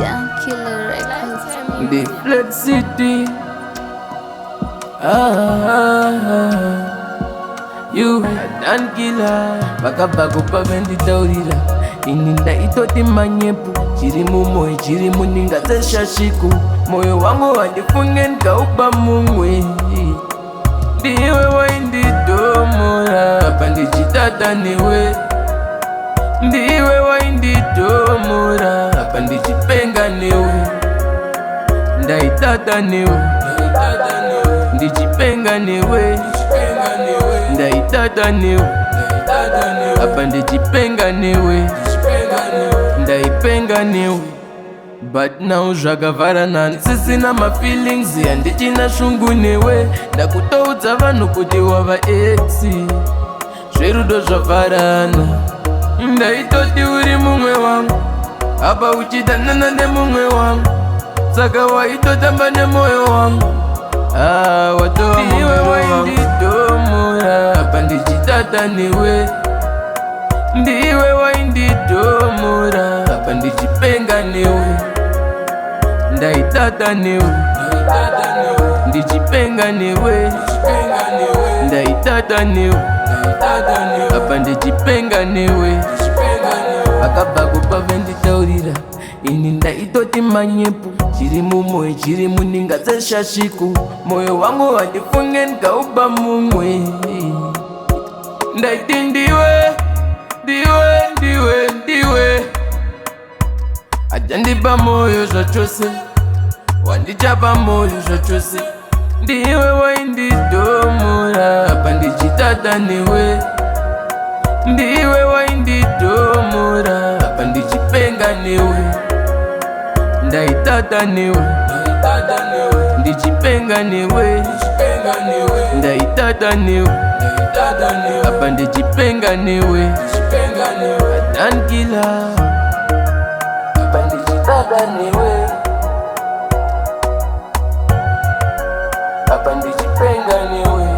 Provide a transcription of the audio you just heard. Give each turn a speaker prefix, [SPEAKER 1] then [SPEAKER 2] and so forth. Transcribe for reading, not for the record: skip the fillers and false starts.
[SPEAKER 1] Killer Records.
[SPEAKER 2] The Flex City. You Dan killer vakabakupa venditaurira ini ndaitoti manyepu chiri mumoyo chiri muninga dzeshashiku moyo wangu wandifunge ndikaupa mumwe ndiwe wainditomora pandichitata newe ndiwe wainditomora pandichipenga newe ndaitata newe ndichipenga newe ndaitata newe apa ndichipenga newe ndaipenga newe but now zvakavharana ndisisina mafeelings handichina shungu newe ndakutoudza vanhu kuti wava ex zverudo zvavharana ndaitoti uri mumwe wangu apa uchidanana nemumwe wangu saka waitotamba nemoyo wangu watova iwe wainditomora pandichitata newe ndiwe wainditomora pandichipenga newe ndaitata newe ndichipenga newe ndaitata newe pandichipenga newe vakabva kupa venditaurira ini ndaitoti manyepu chiri mumoyo chiri muninga dzeshashiku moyo wangu wandifunge ndikaupa mumwe ndaiti ndiwe achandipa moyo zvachose wandichapa moyo zvachose ndiwe wainditomora pandichitata newe ndiwe wainditomora pandichipenga newe ndaitata newe ndichipenga newe ndaitata newe apa ndichipenga newe Dan killer apa ndichitata newe apa ndichipenga newe